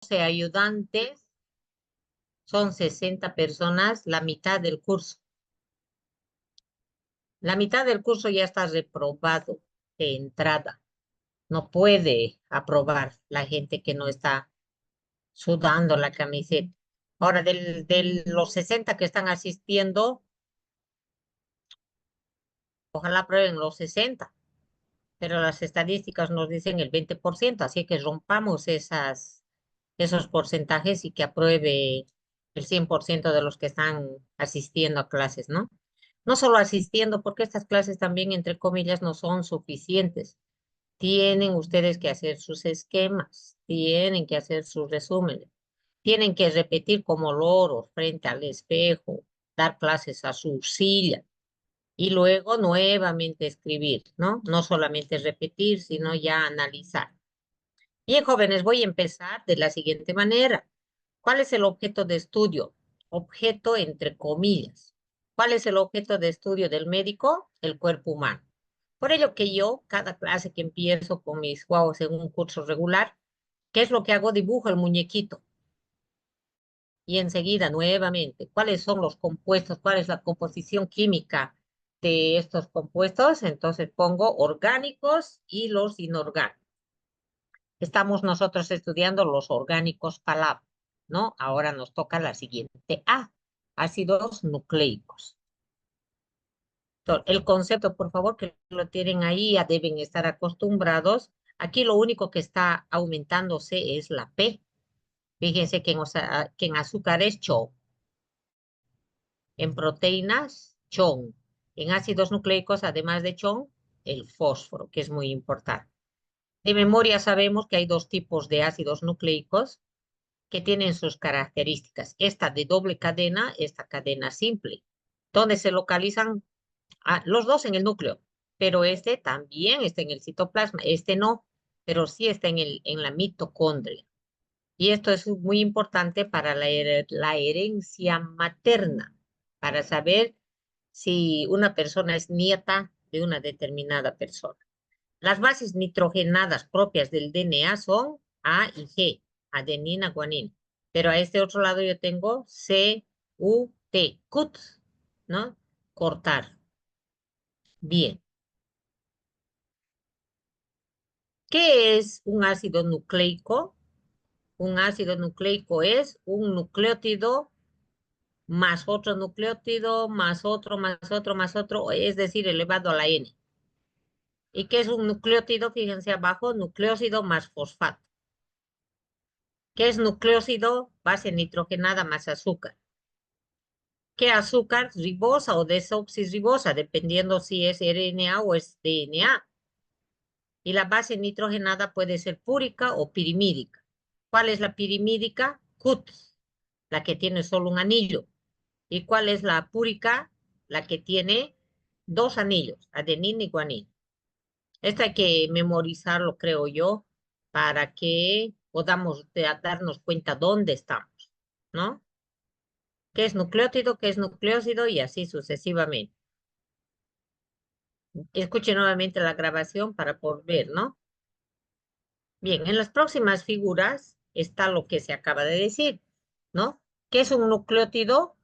ayudantes, son 60 personas, la mitad del curso. La mitad del curso ya está reprobado de entrada. No puede aprobar la gente que no está sudando la camiseta. Ahora, de los 60 que están asistiendo, ojalá aprueben los 60, pero las estadísticas nos dicen el 20%, así que rompamos esos porcentajes y que apruebe el 100% de los que están asistiendo a clases, ¿no? No solo asistiendo, porque estas clases también, entre comillas, no son suficientes. Tienen ustedes que hacer sus esquemas, tienen que hacer sus resúmenes, tienen que repetir como loros frente al espejo, dar clases a su silla y luego nuevamente escribir, ¿no? No solamente repetir, sino ya analizar. Bien, jóvenes, voy a empezar de la siguiente manera. ¿Cuál es el objeto de estudio? Objeto entre comillas. ¿Cuál es el objeto de estudio del médico? El cuerpo humano. Por ello que yo, cada clase que empiezo con mis guaguas en un curso regular, ¿qué es lo que hago? Dibujo el muñequito. Y enseguida, nuevamente, ¿cuáles son los compuestos? ¿Cuál es la composición química de estos compuestos? Entonces pongo orgánicos y los inorgánicos. Estamos nosotros estudiando los orgánicos palabra, ¿no? Ahora nos toca la siguiente A, ácidos nucleicos. Entonces, el concepto, por favor, que lo tienen ahí, ya deben estar acostumbrados. Aquí lo único que está aumentándose es la P. Fíjense que en azúcar es cho, en proteínas, chon, en ácidos nucleicos, además de chon, el fósforo, que es muy importante. De memoria sabemos que hay dos tipos de ácidos nucleicos que tienen sus características. Esta de doble cadena, esta cadena simple, donde se localizan los dos en el núcleo, pero este también está en el citoplasma, este no, pero sí está en la mitocondria. Y esto es muy importante para la herencia materna, para saber si una persona es nieta de una determinada persona. Las bases nitrogenadas propias del DNA son A y G, adenina, guanina. Pero a este otro lado yo tengo C, U, T, cut, ¿no? Cortar. Bien. ¿Qué es un ácido nucleico? Un ácido nucleico es un nucleótido más otro nucleótido, más otro, más otro, más otro, es decir, elevado a la N. ¿Y qué es un nucleótido? Fíjense abajo, nucleósido más fosfato. ¿Qué es nucleósido? Base nitrogenada más azúcar. ¿Qué azúcar? Ribosa o desoxirribosa, dependiendo si es RNA o es DNA. Y la base nitrogenada puede ser púrica o pirimídica. ¿Cuál es la pirimídica? CUT, la que tiene solo un anillo. ¿Y cuál es la púrica? La que tiene dos anillos, adenina y guanina. Esto hay que memorizarlo, creo yo, para que podamos darnos cuenta dónde estamos, ¿no? ¿Qué es nucleótido? ¿Qué es nucleósido? Y así sucesivamente. Escuche nuevamente la grabación para poder ver, ¿no? Bien, en las próximas figuras está lo que se acaba de decir, ¿no? ¿Qué es un nucleótido?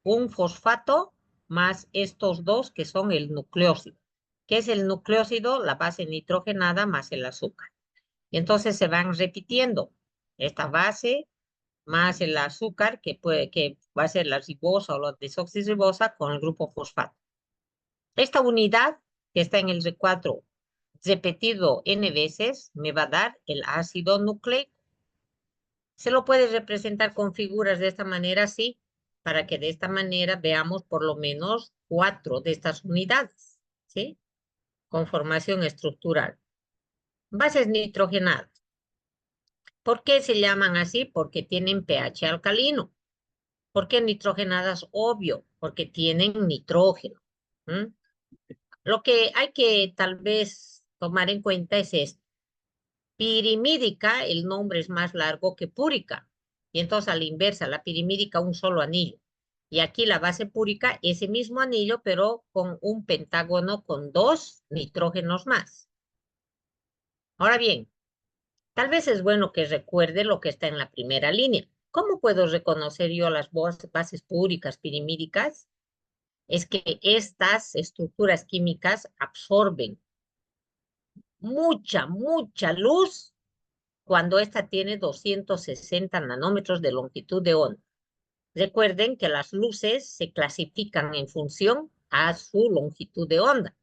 Un fosfato más estos dos que son el nucleósido. ¿Qué es el nucleósido? La base nitrogenada más el azúcar. Y entonces se van repitiendo esta base más el azúcar que va a ser la ribosa o la desoxirribosa con el grupo fosfato. Esta unidad que está en el recuadro repetido n veces me va a dar el ácido nucleico. Se lo puede representar con figuras de esta manera, sí, para que de esta manera veamos por lo menos 4 de estas unidades, ¿sí? Conformación estructural. Bases nitrogenadas. ¿Por qué se llaman así? Porque tienen pH alcalino. ¿Por qué nitrogenadas? Obvio, porque tienen nitrógeno. ¿Mm? Lo que hay que tal vez tomar en cuenta es esto. Pirimídica, el nombre es más largo que púrica. Y entonces a la inversa, la pirimídica un solo anillo. Y aquí la base púrica, ese mismo anillo, pero con un pentágono con 2 nitrógenos más. Ahora bien, Tal vez es bueno que recuerde lo que está en la primera línea. ¿Cómo puedo reconocer yo las bases púricas pirimídicas? Es que estas estructuras químicas absorben mucha luz cuando ésta tiene 260 nanómetros de longitud de onda. Recuerden que las luces se clasifican en función a su longitud de onda.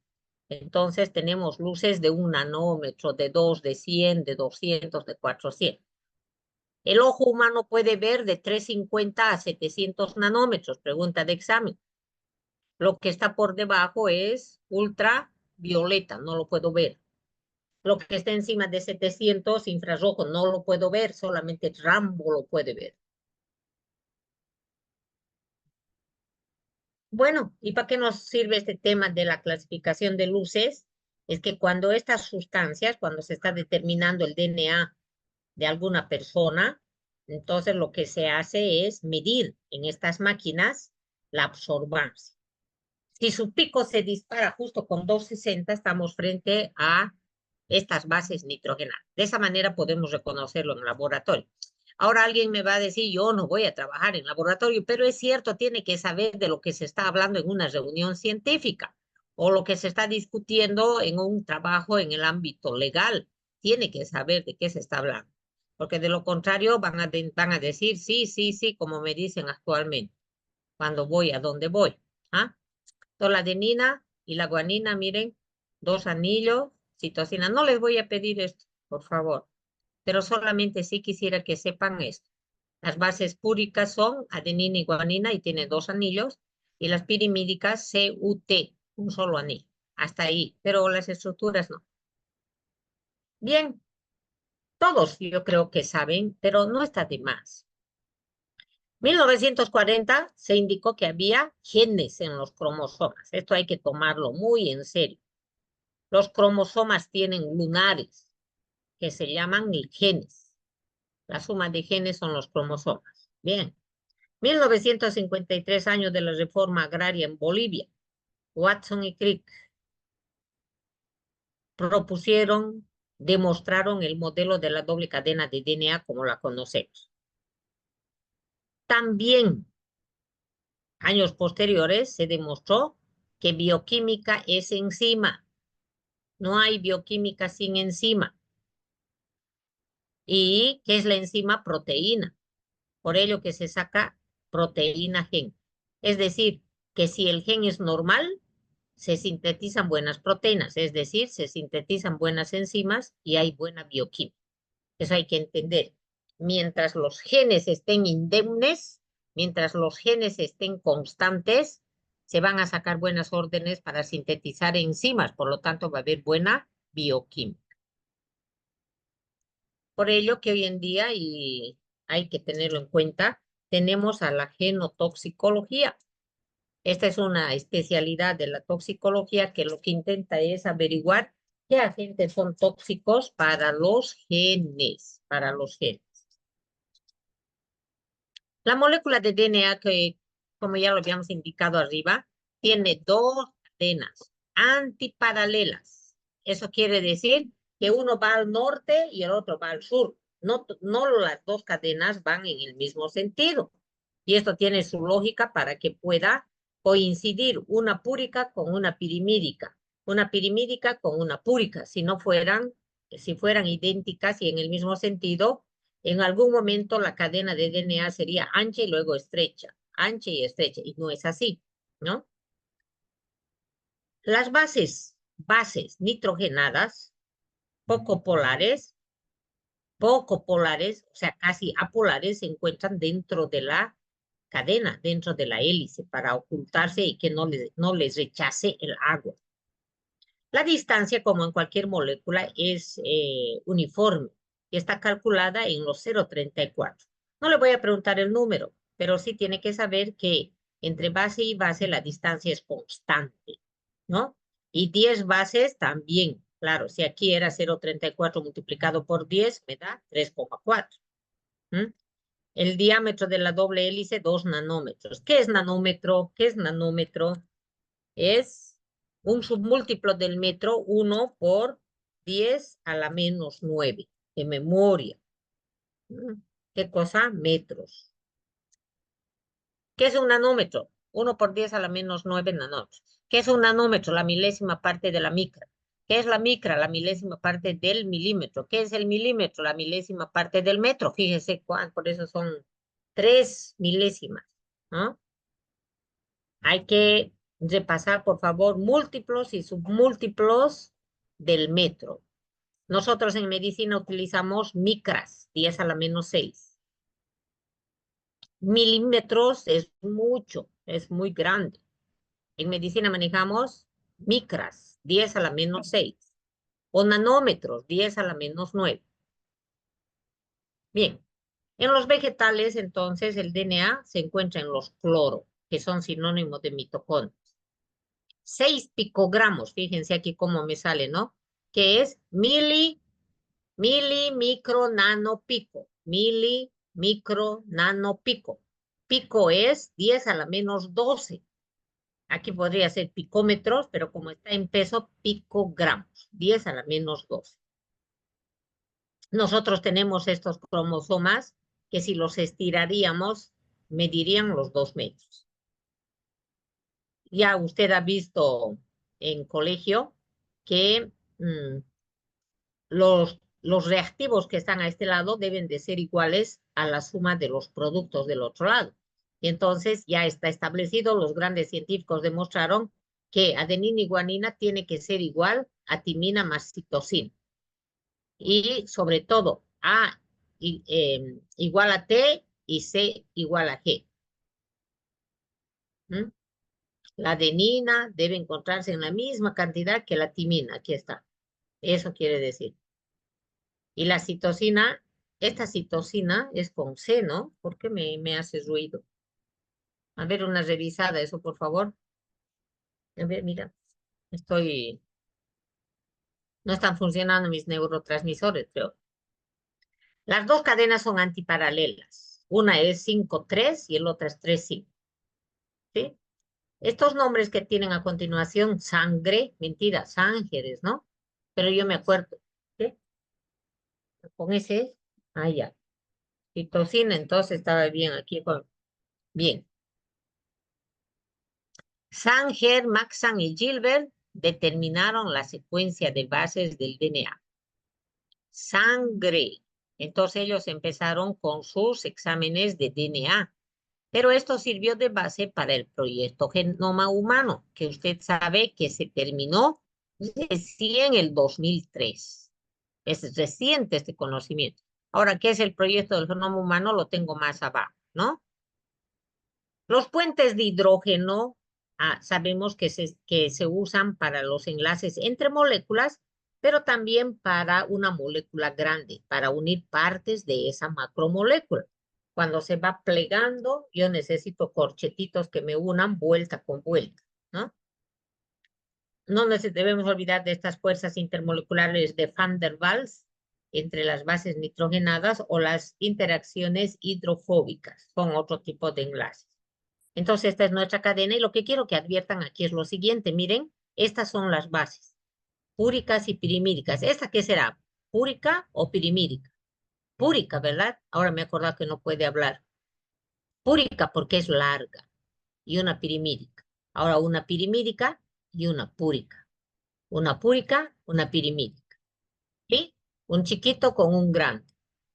Entonces tenemos luces de 1 nanómetro, de 2, de 100, de 200, de 400. El ojo humano puede ver de 350 a 700 nanómetros, pregunta de examen. Lo que está por debajo es ultravioleta, no lo puedo ver. Lo que está encima de 700, infrarrojo, no lo puedo ver, solamente Rambo lo puede ver. Bueno, ¿y para qué nos sirve este tema de la clasificación de luces? Es que cuando estas sustancias, cuando se está determinando el DNA de alguna persona, entonces lo que se hace es medir en estas máquinas la absorbancia. Si su pico se dispara justo con 260, estamos frente a estas bases nitrogenadas. De esa manera podemos reconocerlo en el laboratorio. Ahora alguien me va a decir, yo no voy a trabajar en laboratorio, pero es cierto, tiene que saber de lo que se está hablando en una reunión científica o lo que se está discutiendo en un trabajo en el ámbito legal. Tiene que saber de qué se está hablando, porque de lo contrario van a decir sí, sí, sí, como me dicen actualmente, cuando voy a donde voy. ¿Ah? La adenina y la guanina, miren, 2 anillos, citosina. No les voy a pedir esto, por favor, pero solamente sí quisiera que sepan esto. Las bases púricas son adenina y guanina y tiene 2 anillos, y las pirimídicas CUT, un solo anillo. Hasta ahí, pero las estructuras no. Bien, todos yo creo que saben, pero no está de más. 1940 se indicó que había genes en los cromosomas. Esto hay que tomarlo muy en serio. Los cromosomas tienen lunares, que se llaman genes. La suma de genes son los cromosomas. Bien. 1953 años de la reforma agraria en Bolivia. Watson y Crick propusieron, demostraron el modelo de la doble cadena de DNA como la conocemos. También, años posteriores, se demostró que bioquímica es enzima. No hay bioquímica sin enzima. ¿Y qué es la enzima? Proteína. Por ello que se saca proteína gen. Es decir, que si el gen es normal, se sintetizan buenas proteínas, es decir, se sintetizan buenas enzimas y hay buena bioquímica. Eso hay que entender. Mientras los genes estén indemnes, mientras los genes estén constantes, se van a sacar buenas órdenes para sintetizar enzimas, por lo tanto va a haber buena bioquímica. Por ello que hoy en día, y hay que tenerlo en cuenta, tenemos a la genotoxicología. Esta es una especialidad de la toxicología que lo que intenta es averiguar qué agentes son tóxicos para los genes, La molécula de DNA que, como ya lo habíamos indicado arriba, tiene 2 cadenas antiparalelas. Eso quiere decir que uno va al norte y el otro va al sur. No las 2 cadenas van en el mismo sentido. Y esto tiene su lógica para que pueda coincidir una púrica con una pirimídica, una pirimídica con una púrica. Si fueran idénticas y en el mismo sentido, en algún momento la cadena de DNA sería ancha y luego ancha y estrecha, y no es así, ¿no? Las bases nitrogenadas, poco polares, o sea, casi apolares, se encuentran dentro de la cadena, dentro de la hélice, para ocultarse y que no les rechace el agua. La distancia, como en cualquier molécula, es uniforme y está calculada en los 0,34. No le voy a preguntar el número, pero sí tiene que saber que entre base y base la distancia es constante, ¿no? Y 10 bases también. Claro, si aquí era 0,34 multiplicado por 10, me da 3,4. El diámetro de la doble hélice, 2 nanómetros. ¿Qué es nanómetro? ¿Qué es nanómetro? Es un submúltiplo del metro, 1 por 10 a la menos 9. de memoria. ¿Qué cosa? Metros. ¿Qué es un nanómetro? 1 por 10⁻⁹ nanómetros. ¿Qué es un nanómetro? La milésima parte de la micra. ¿Qué es la micra? La milésima parte del milímetro. ¿Qué es el milímetro? La milésima parte del metro. Fíjese cuánto, por eso son 3 milésimas, ¿no? Hay que repasar, por favor, múltiplos y submúltiplos del metro. Nosotros en medicina utilizamos micras, 10⁻⁶. Milímetros es mucho, es muy grande. En medicina manejamos micras, 10⁻⁶. O nanómetros, 10⁻⁹. Bien, en los vegetales, entonces, el DNA se encuentra en los cloro, que son sinónimos de mitocondrias. 6 picogramos, fíjense aquí cómo me sale, ¿no? Que es micro, nano, pico. Micro, nano, pico. Pico es 10⁻⁻12. Aquí podría ser picómetros, pero como está en peso, picogramos. 10⁻⁻12. Nosotros tenemos estos cromosomas que si los estiraríamos, medirían los 2 metros. Ya usted ha visto en colegio que los reactivos que están a este lado deben de ser iguales a la suma de los productos del otro lado. Y entonces ya está establecido, los grandes científicos demostraron que adenina y guanina tiene que ser igual a timina más citosina. Y sobre todo A igual a T y C igual a G. ¿Mm? La adenina debe encontrarse en la misma cantidad que la timina. Aquí está. Eso quiere decir. Y la citosina, esta citosina es con C, ¿no? ¿Por qué me hace ruido? A ver, una revisada, eso, por favor. A ver, mira, no están funcionando mis neurotransmisores, creo. Las dos cadenas son antiparalelas. Una es 5,3 y el otra es 3,5. ¿Sí? Estos nombres que tienen a continuación, sangre, mentira, sángeres, ¿no? Pero yo me acuerdo. ¿Sí? Con ese, ya. Citosina, entonces estaba bien aquí con. Bien. Sanger, Maxan y Gilbert determinaron la secuencia de bases del DNA. Sangre. Entonces ellos empezaron con sus exámenes de DNA, pero esto sirvió de base para el proyecto Genoma Humano, que usted sabe que se terminó recién el 2003. Es reciente este conocimiento. Ahora, ¿qué es el proyecto del genoma humano? Lo tengo más abajo, ¿no? Los puentes de hidrógeno, sabemos que se usan para los enlaces entre moléculas, pero también para una molécula grande, para unir partes de esa macromolécula. Cuando se va plegando, yo necesito corchetitos que me unan vuelta con vuelta, ¿no? No nos debemos olvidar de estas fuerzas intermoleculares de Van der Waals entre las bases nitrogenadas o las interacciones hidrofóbicas, son otro tipo de enlaces. Entonces, esta es nuestra cadena y lo que quiero que adviertan aquí es lo siguiente. Miren, estas son las bases, púricas y pirimídicas. ¿Esta qué será? ¿Púrica o pirimídica? Púrica, ¿verdad? Ahora me he acordado que no puede hablar. Púrica porque es larga y una pirimídica. Ahora una pirimídica y una púrica. Una púrica, una pirimídica. ¿Sí? Un chiquito con un grande.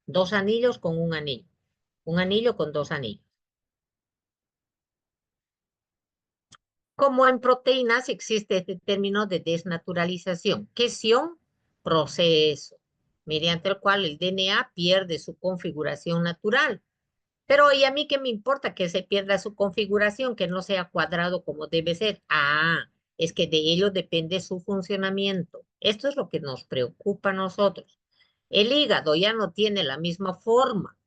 2 anillos con un anillo. Un anillo con 2 anillos. Como en proteínas existe este término de desnaturalización, que es un proceso mediante el cual el DNA pierde su configuración natural. Pero ¿y a mí qué me importa que se pierda su configuración, que no sea cuadrado como debe ser? Es que de ello depende su funcionamiento. Esto es lo que nos preocupa a nosotros. El hígado ya no tiene la misma forma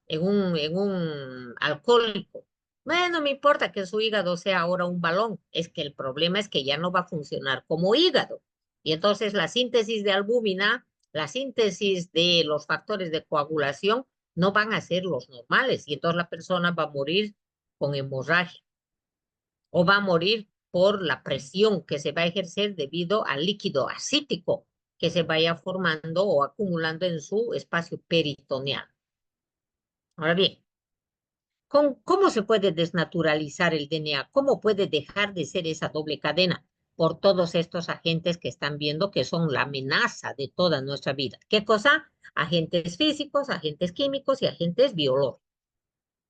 en un alcohólico. Bueno, me importa que su hígado sea ahora un balón. Es que el problema es que ya no va a funcionar como hígado. Y entonces la síntesis de albúmina, la síntesis de los factores de coagulación no van a ser los normales. Y entonces la persona va a morir con hemorragia o va a morir por la presión que se va a ejercer debido al líquido acítico que se vaya formando o acumulando en su espacio peritoneal. Ahora bien, ¿cómo se puede desnaturalizar el DNA? ¿Cómo puede dejar de ser esa doble cadena? Por todos estos agentes que están viendo que son la amenaza de toda nuestra vida. ¿Qué cosa? Agentes físicos, agentes químicos y agentes biológicos.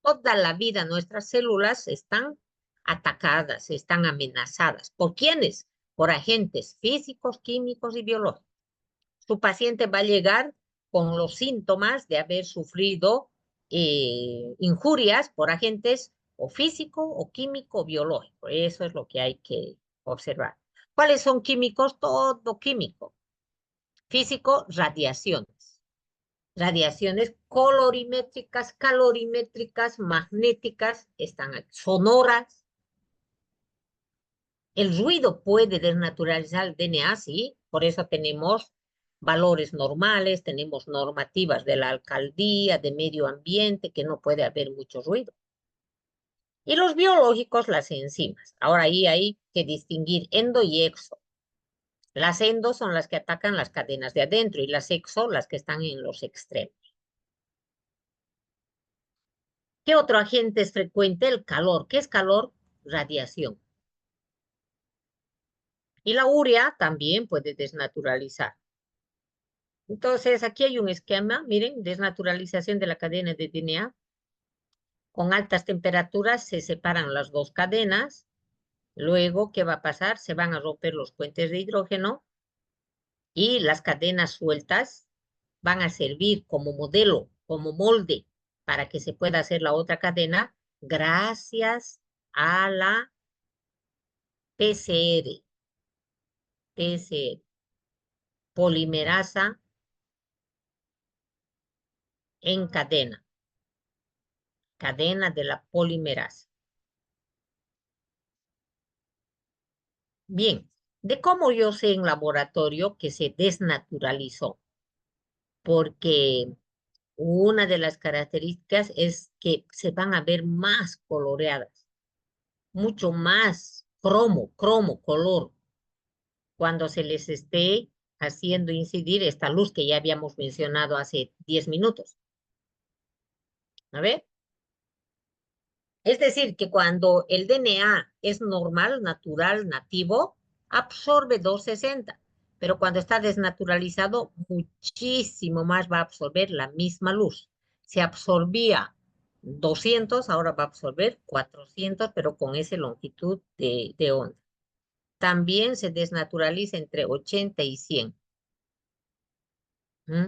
Toda la vida nuestras células están atacadas, están amenazadas. ¿Por quiénes? Por agentes físicos, químicos y biológicos. Su paciente va a llegar con los síntomas de haber sufrido injurias por agentes o físico o químico o biológico. Eso es lo que hay que observar. ¿Cuáles son químicos? Todo químico. Físico, radiaciones. Radiaciones colorimétricas, calorimétricas, magnéticas, están aquí. Sonoras. El ruido puede desnaturalizar el DNA, sí, por eso tenemos valores normales, tenemos normativas de la alcaldía, de medio ambiente, que no puede haber mucho ruido. Y los biológicos, las enzimas. Ahora ahí hay que distinguir endo y exo. Las endo son las que atacan las cadenas de adentro y las exo las que están en los extremos. ¿Qué otro agente es frecuente? El calor. ¿Qué es calor? Radiación. Y la urea también puede desnaturalizar. Entonces, aquí hay un esquema, miren, desnaturalización de la cadena de DNA. Con altas temperaturas se separan las dos cadenas. Luego, ¿qué va a pasar? Se van a romper los puentes de hidrógeno y las cadenas sueltas van a servir como modelo, como molde, para que se pueda hacer la otra cadena gracias a la PCR, PCR, polimerasa en cadena, cadena de la polimerasa. Bien, de cómo yo sé en laboratorio que se desnaturalizó, porque una de las características es que se van a ver más coloreadas, mucho más color, cuando se les esté haciendo incidir esta luz que ya habíamos mencionado hace 10 minutos. A ver. Es decir, que cuando el DNA es normal, natural, nativo, absorbe 260, pero cuando está desnaturalizado, muchísimo más va a absorber la misma luz. Se absorbía 200, ahora va a absorber 400, pero con esa longitud de onda. También se desnaturaliza entre 80 y 100. ¿Mm?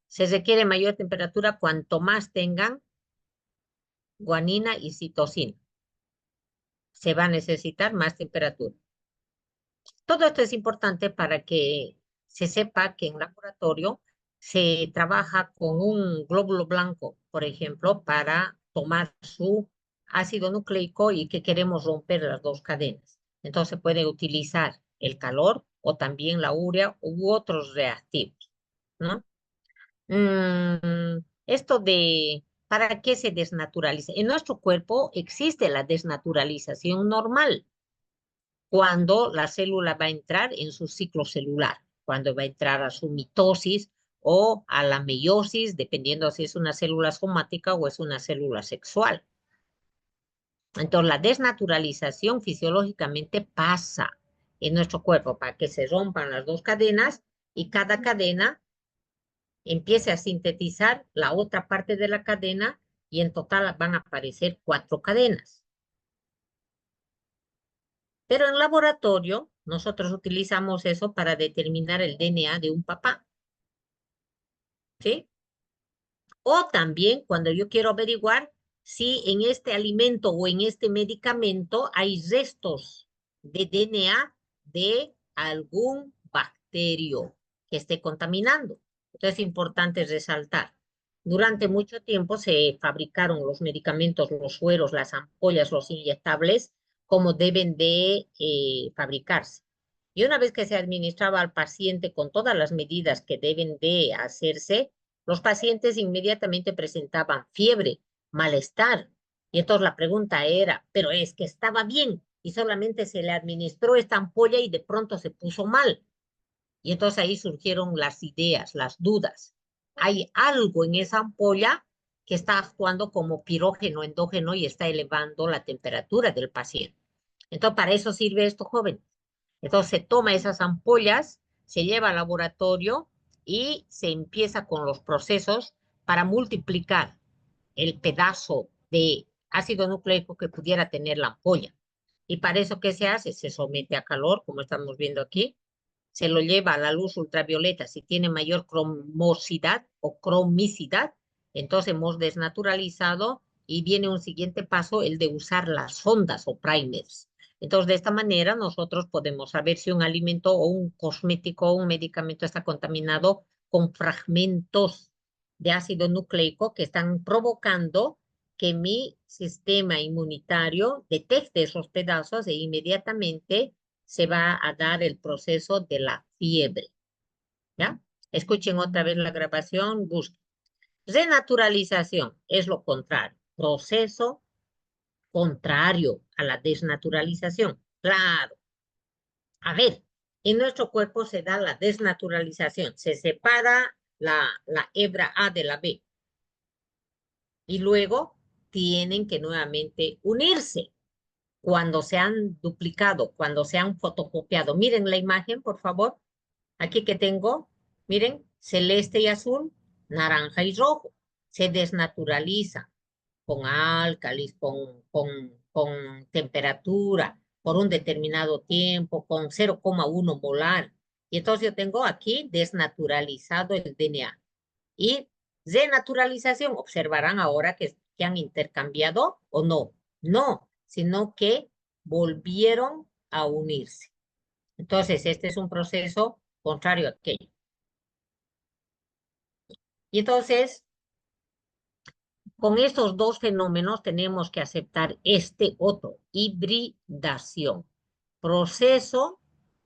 Se requiere mayor temperatura cuanto más tengan guanina y citosina. Se va a necesitar más temperatura. Todo esto es importante para que se sepa que en laboratorio se trabaja con un glóbulo blanco, por ejemplo, para tomar su ácido nucleico y que queremos romper las dos cadenas. Entonces se puede utilizar el calor o también la urea u otros reactivos, ¿no? Esto de ¿para qué se desnaturaliza? En nuestro cuerpo existe la desnaturalización normal cuando la célula va a entrar en su ciclo celular, cuando va a entrar a su mitosis o a la meiosis, dependiendo si es una célula somática o es una célula sexual. Entonces, la desnaturalización fisiológicamente pasa en nuestro cuerpo para que se rompan las dos cadenas y cada cadena empiece a sintetizar la otra parte de la cadena y en total van a aparecer 4 cadenas. Pero en laboratorio, nosotros utilizamos eso para determinar el DNA de un papá, ¿sí? O también cuando yo quiero averiguar si en este alimento o en este medicamento hay restos de DNA de algún bacterio que esté contaminando. Entonces es importante resaltar. Durante mucho tiempo se fabricaron los medicamentos, los sueros, las ampollas, los inyectables, como deben de fabricarse. Y una vez que se administraba al paciente con todas las medidas que deben de hacerse, los pacientes inmediatamente presentaban fiebre, malestar. Y entonces la pregunta era, pero es que estaba bien y solamente se le administró esta ampolla y de pronto se puso mal. Y entonces ahí surgieron las ideas, las dudas. Hay algo en esa ampolla que está actuando como pirógeno endógeno y está elevando la temperatura del paciente. Entonces, para eso sirve esto, joven. Entonces, se toma esas ampollas, se lleva al laboratorio y se empieza con los procesos para multiplicar el pedazo de ácido nucleico que pudiera tener la ampolla. Y para eso, ¿qué se hace? Se somete a calor, como estamos viendo aquí, se lo lleva a la luz ultravioleta. Si tiene mayor cromosidad o cromicidad, entonces hemos desnaturalizado y viene un siguiente paso, el de usar las sondas o primers. Entonces, de esta manera nosotros podemos saber si un alimento o un cosmético o un medicamento está contaminado con fragmentos de ácido nucleico que están provocando que mi sistema inmunitario detecte esos pedazos e inmediatamente se va a dar el proceso de la fiebre. ¿Ya? Escuchen otra vez la grabación, busquen. Renaturalización es lo contrario, proceso contrario a la desnaturalización. Claro. A ver, en nuestro cuerpo se da la desnaturalización, se separa la hebra A de la B y luego tienen que nuevamente unirse cuando se han duplicado, cuando se han fotocopiado. Miren la imagen, por favor. Aquí que tengo, miren, celeste y azul, naranja y rojo. Se desnaturaliza con álcalis, con temperatura, por un determinado tiempo, con 0,1 molar. Y entonces yo tengo aquí desnaturalizado el DNA. Y renaturalización, observarán ahora que han intercambiado o no. No, sino que volvieron a unirse. Entonces, este es un proceso contrario a aquello. Y entonces, con estos dos fenómenos tenemos que aceptar este otro, hibridación, proceso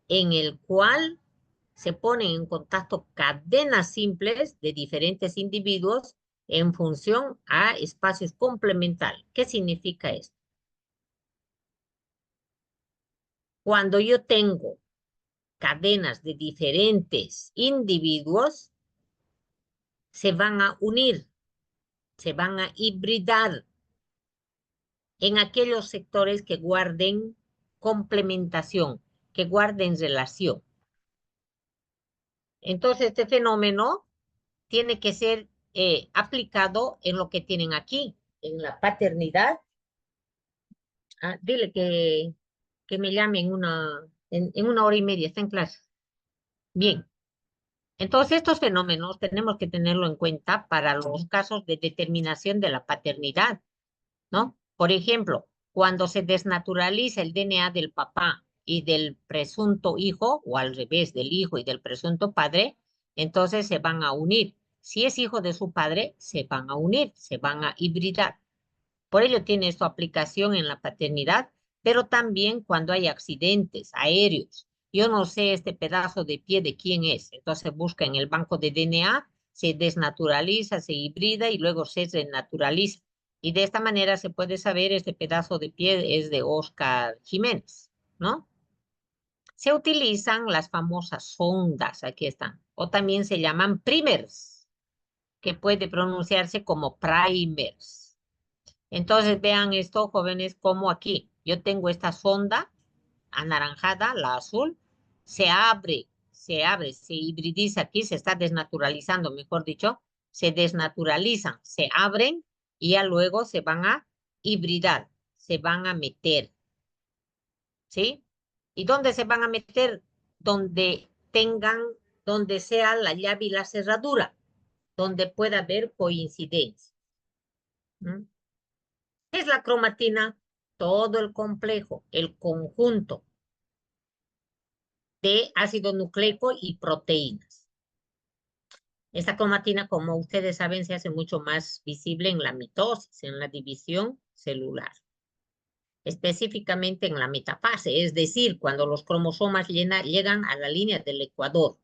en el cual se ponen en contacto cadenas simples de diferentes individuos en función a espacios complementarios. ¿Qué significa esto? Cuando yo tengo cadenas de diferentes individuos, se van a unir, se van a hibridar en aquellos sectores que guarden complementación, que guarden relación. Entonces, este fenómeno tiene que ser aplicado en lo que tienen aquí, en la paternidad. Dile que me llame en una hora y media, está en clase. Bien, entonces estos fenómenos tenemos que tenerlo en cuenta para los casos de determinación de la paternidad, ¿no? Por ejemplo, cuando se desnaturaliza el DNA del papá y del presunto hijo, o al revés, del hijo y del presunto padre, entonces se van a unir. Si es hijo de su padre, se van a unir, se van a hibridar. Por ello tiene esto aplicación en la paternidad, pero también cuando hay accidentes aéreos. Yo no sé este pedazo de pie de quién es, entonces busca en el banco de DNA, se desnaturaliza, se hibrida y luego se renaturaliza. Y de esta manera se puede saber este pedazo de pie es de Oscar Jiménez, ¿no? Se utilizan las famosas sondas, aquí están, o también se llaman primers, que puede pronunciarse como primers. Entonces vean esto, jóvenes, como aquí. Yo tengo esta sonda anaranjada, la azul, se hibridiza aquí, se está desnaturalizando, mejor dicho, se desnaturalizan, se abren y ya luego se van a hibridar, se van a meter, ¿sí? ¿Y dónde se van a meter? Donde tengan, donde sea la llave y la cerradura, donde pueda haber coincidencia. ¿Mm? ¿Qué es la cromatina? Todo el complejo, el conjunto de ácido nucleico y proteínas. Esta cromatina, como ustedes saben, se hace mucho más visible en la mitosis, en la división celular, específicamente en la metafase, es decir, cuando los cromosomas llegan a la línea del ecuador.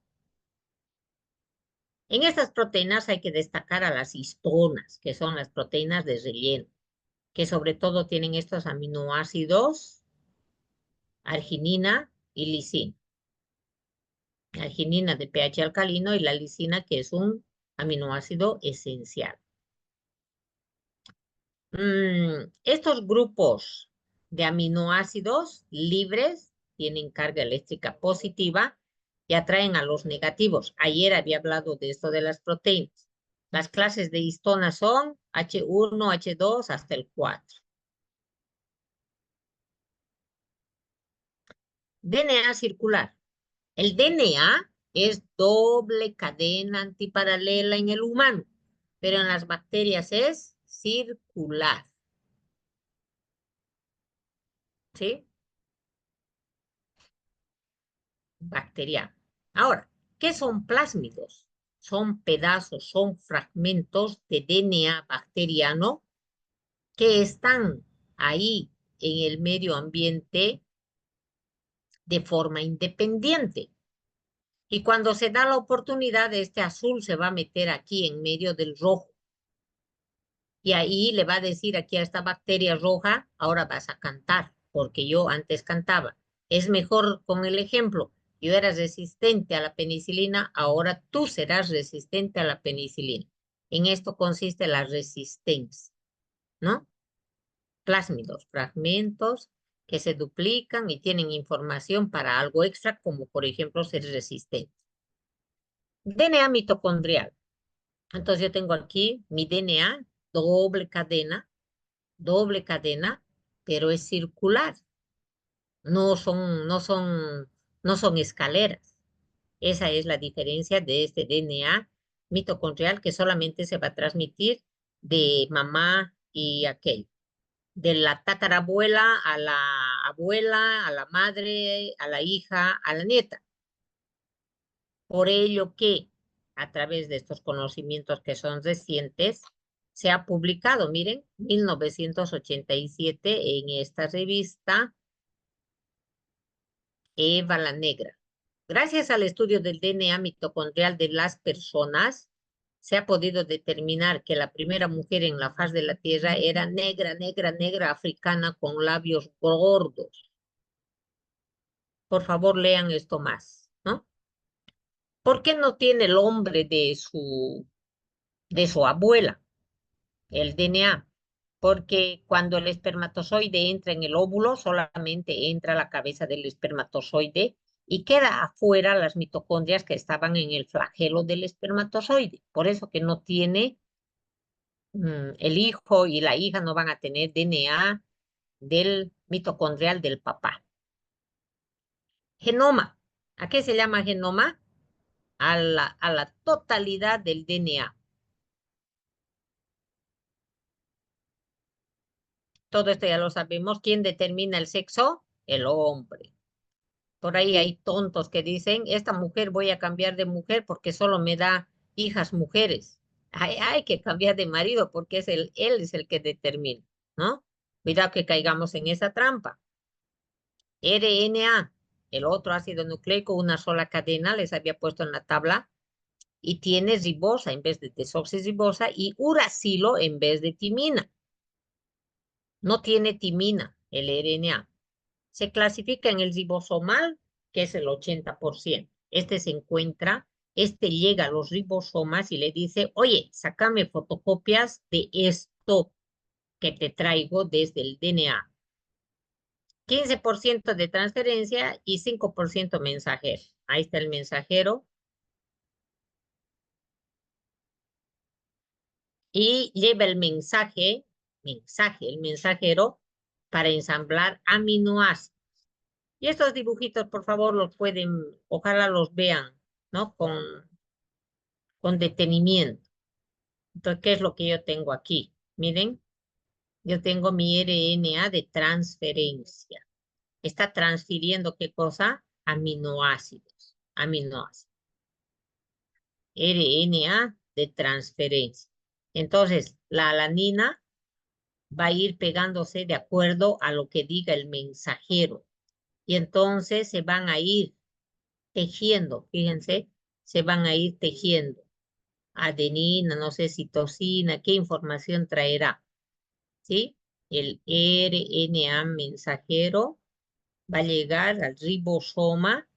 En estas proteínas hay que destacar a las histonas, que son las proteínas de relleno, que sobre todo tienen estos aminoácidos, arginina y lisina. arginina de pH alcalino y la lisina, que es un aminoácido esencial. Estos grupos de aminoácidos libres tienen carga eléctrica positiva y atraen a los negativos. Ayer había hablado de esto de las proteínas. Las clases de histonas son H1, H2 hasta el 4. DNA circular. El DNA es doble cadena antiparalela en el humano, pero en las bacterias es circular. ¿Sí? Bacteriano. Ahora, ¿qué son plásmidos? Son pedazos, son fragmentos de DNA bacteriano que están ahí en el medio ambiente de forma independiente. Y cuando se da la oportunidad, este azul se va a meter aquí en medio del rojo. Y ahí le va a decir aquí a esta bacteria roja, ahora vas a cantar, porque yo antes cantaba. Es mejor con el ejemplo. Yo era resistente a la penicilina, ahora tú serás resistente a la penicilina. En esto consiste la resistencia, ¿no? Plásmidos, fragmentos que se duplican y tienen información para algo extra, como por ejemplo ser resistente. DNA mitocondrial. Entonces yo tengo aquí mi DNA, doble cadena, pero es circular. No son, no son, no son escaleras. Esa es la diferencia de este DNA mitocondrial que solamente se va a transmitir de mamá y aquel. De la tatarabuela a la abuela, a la madre, a la hija, a la nieta. Por ello que a través de estos conocimientos que son recientes, se ha publicado, miren, 1987 en esta revista Eva la Negra. Gracias al estudio del DNA mitocondrial de las personas, se ha podido determinar que la primera mujer en la faz de la Tierra era negra, negra, negra, africana, con labios gordos. Por favor, lean esto más, ¿no? ¿Por qué no tiene el hombre de su abuela el DNA? Porque cuando el espermatozoide entra en el óvulo, solamente entra la cabeza del espermatozoide y queda afuera las mitocondrias que estaban en el flagelo del espermatozoide. Por eso que no tiene, el hijo y la hija no van a tener DNA del mitocondrial del papá. Genoma. ¿A qué se llama genoma? A la totalidad del DNA. Todo esto ya lo sabemos. ¿Quién determina el sexo? El hombre. Por ahí hay tontos que dicen, esta mujer voy a cambiar de mujer porque solo me da hijas mujeres. Hay que cambiar de marido porque él es el que determina, ¿no? Cuidado que caigamos en esa trampa. RNA, el otro ácido nucleico, una sola cadena, les había puesto en la tabla, y tiene ribosa en vez de desoxirribosa y uracilo en vez de timina. No tiene timina el RNA. Se clasifica en el ribosomal, que es el 80%. Este llega a los ribosomas y le dice, oye, sácame fotocopias de esto que te traigo desde el DNA. 15% de transferencia y 5% mensajero. Ahí está el mensajero. Y lleva el el mensajero, para ensamblar aminoácidos. Y estos dibujitos, por favor, los pueden, ojalá los vean, ¿no? Con detenimiento. Entonces, ¿qué es lo que yo tengo aquí? Miren, yo tengo mi RNA de transferencia. Está transfiriendo, ¿qué cosa? Aminoácidos. Aminoácidos. RNA de transferencia. Entonces, la alanina va a ir pegándose de acuerdo a lo que diga el mensajero. Y entonces se van a ir tejiendo, fíjense, se van a ir tejiendo. Adenina, no sé, citosina, qué información traerá, ¿sí? El RNA mensajero va a llegar al ribosoma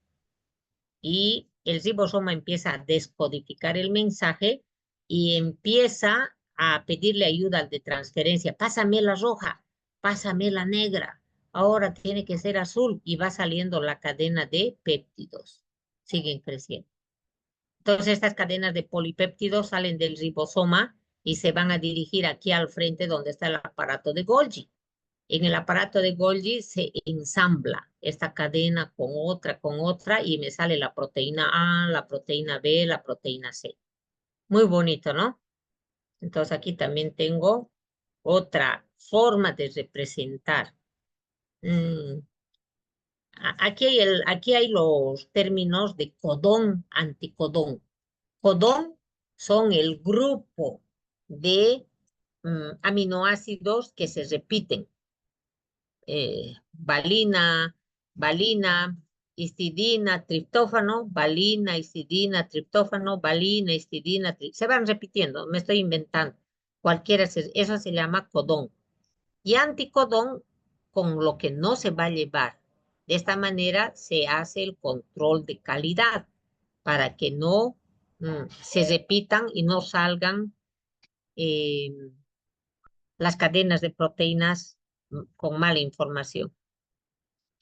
y el ribosoma empieza a descodificar el mensaje y empieza a pedirle ayuda al de transferencia. Pásame la roja, pásame la negra, ahora tiene que ser azul y va saliendo la cadena de péptidos. Siguen creciendo. Entonces estas cadenas de polipéptidos salen del ribosoma y se van a dirigir aquí al frente donde está el aparato de Golgi. En el aparato de Golgi se ensambla esta cadena con otra y me sale la proteína A, la proteína B, la proteína C. Muy bonito, ¿no? Entonces aquí también tengo otra forma de representar. Mm, aquí hay los términos de codón, anticodón. Codón son el grupo de aminoácidos que se repiten. Valina, valina, histidina, triptófano, valina, histidina, triptófano, valina, histidina, se van repitiendo, me estoy inventando. Eso se llama codón. Y anticodón con lo que no se va a llevar. De esta manera se hace el control de calidad para que no se repitan y no salgan eh, las cadenas de proteínas con mala información.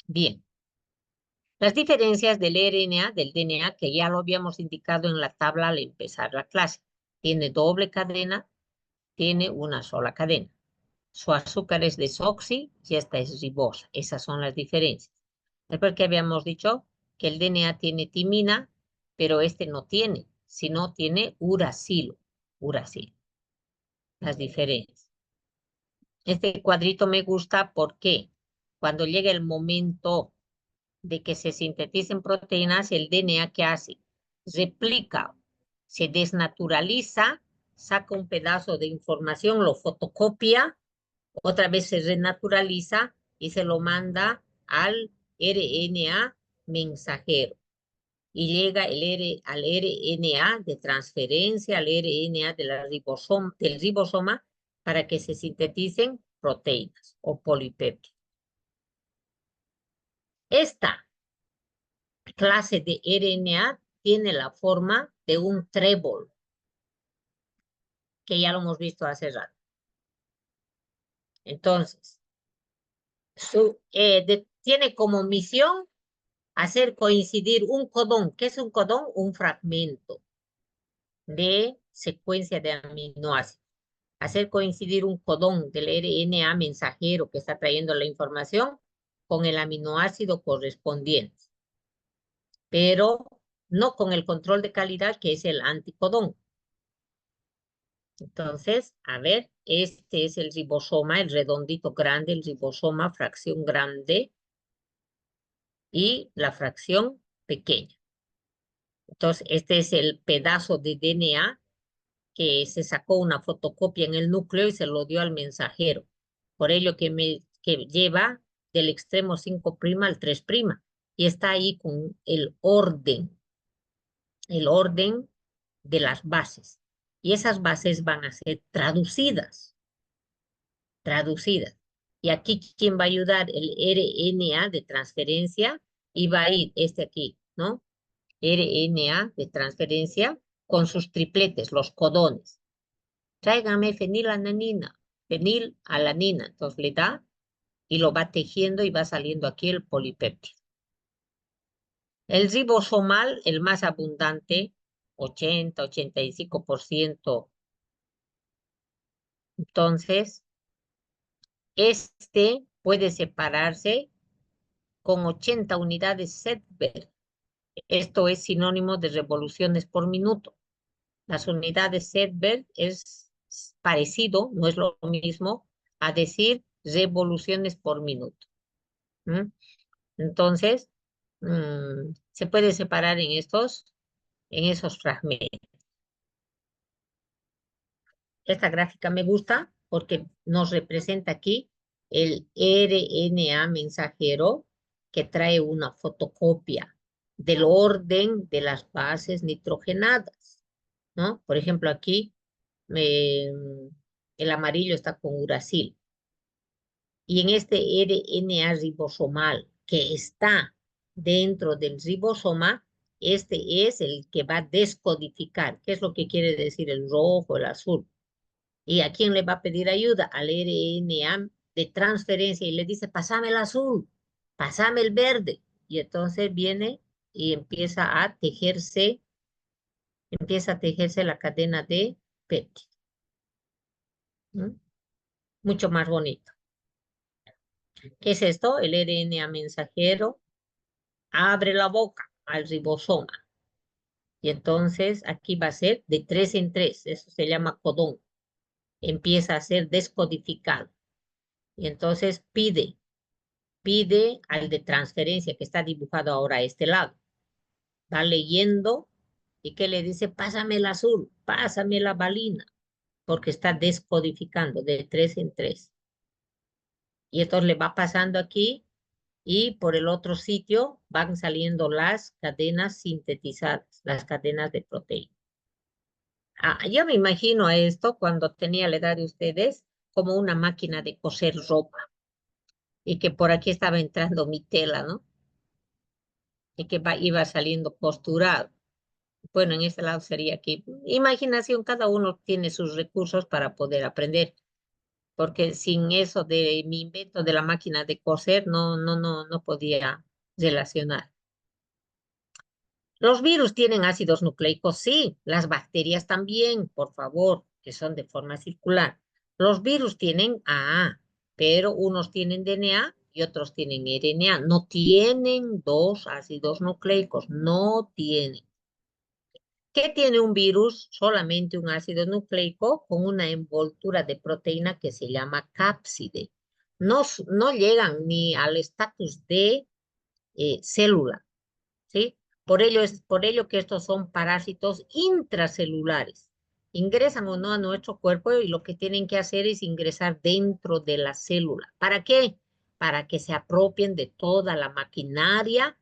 Bien, las diferencias del RNA, del DNA, que ya lo habíamos indicado en la tabla al empezar la clase. Tiene doble cadena, tiene una sola cadena. Su azúcar es desoxi y esta es ribosa. Esas son las diferencias. Después que habíamos dicho que el DNA tiene timina, pero este no tiene, sino tiene uracilo. Uracilo. Las diferencias. Este cuadrito me gusta porque cuando llega el momento de que se sinteticen proteínas, el DNA, ¿qué hace? Replica, se desnaturaliza, saca un pedazo de información, lo fotocopia, otra vez se renaturaliza y se lo manda al RNA mensajero. Y llega al RNA de transferencia, al RNA del ribosoma, para que se sinteticen proteínas o polipéptidos. Esta clase de RNA tiene la forma de un trébol, que ya lo hemos visto hace rato. Entonces, tiene como misión hacer coincidir un codón. ¿Qué es un codón? Un fragmento de secuencia de aminoácidos. Hacer coincidir un codón del RNA mensajero que está trayendo la información con el aminoácido correspondiente, pero no con el control de calidad que es el anticodón. Entonces, a ver, este es el ribosoma, el redondito grande, el ribosoma, fracción grande y la fracción pequeña. Entonces, este es el pedazo de DNA que se sacó una fotocopia en el núcleo y se lo dio al mensajero. Por ello que lleva del extremo 5' al 3'. Y está ahí con el orden de las bases. Y esas bases van a ser traducidas. Y aquí, ¿quién va a ayudar? El RNA de transferencia y va a ir este aquí, ¿no? RNA de transferencia con sus tripletes, los codones. Tráigame fenilalanina, fenilalanina. Entonces le da y lo va tejiendo y va saliendo aquí el polipéptido. El ribosomal, el más abundante, 80-85%. Entonces, este puede separarse con 80 unidades Sedberg. Esto es sinónimo de revoluciones por minuto. Las unidades Sedberg es parecido, no es lo mismo, a decir revoluciones por minuto. ¿Mm? Entonces, se puede separar en esos fragmentos. Esta gráfica me gusta porque nos representa aquí el RNA mensajero que trae una fotocopia del orden de las bases nitrogenadas, ¿no? Por ejemplo, aquí el amarillo está con uracil. Y en este RNA ribosomal que está dentro del ribosoma, Este es el que va a descodificar. ¿Qué es lo que quiere decir el rojo, el azul? ¿Y a quién le va a pedir ayuda? Al RNA de transferencia y le dice, pasame el azul, pasame el verde. Y entonces viene y empieza a tejerse la cadena de péptido. ¿Mm? Mucho más bonito. ¿Qué es esto? El RNA mensajero abre la boca al ribosoma. Y entonces aquí va a ser de 3 en 3. Eso se llama codón. Empieza a ser descodificado. Y entonces pide al de transferencia que está dibujado ahora a este lado. Va leyendo y que le dice, pásame el azul, pásame la valina, porque está descodificando de 3 en 3. Y entonces le va pasando aquí y por el otro sitio van saliendo las cadenas sintetizadas, las cadenas de proteína. Yo me imagino a esto cuando tenía la edad de ustedes como una máquina de coser ropa y que por aquí estaba entrando mi tela, ¿no? Y que iba saliendo costurado. Bueno, en este lado sería aquí. Imaginación, cada uno tiene sus recursos para poder aprender, porque sin eso de mi invento de la máquina de coser, no podía relacionar. Los virus tienen ácidos nucleicos, sí. Las bacterias también, por favor, que son de forma circular. Los virus tienen AA, pero unos tienen DNA y otros tienen RNA. No tienen dos ácidos nucleicos, no tienen. ¿Qué tiene un virus? Solamente un ácido nucleico con una envoltura de proteína que se llama cápside. No llegan ni al estatus de célula, ¿sí? Por ello que estos son parásitos intracelulares. Ingresan o no a nuestro cuerpo y lo que tienen que hacer es ingresar dentro de la célula. ¿Para qué? Para que se apropien de toda la maquinaria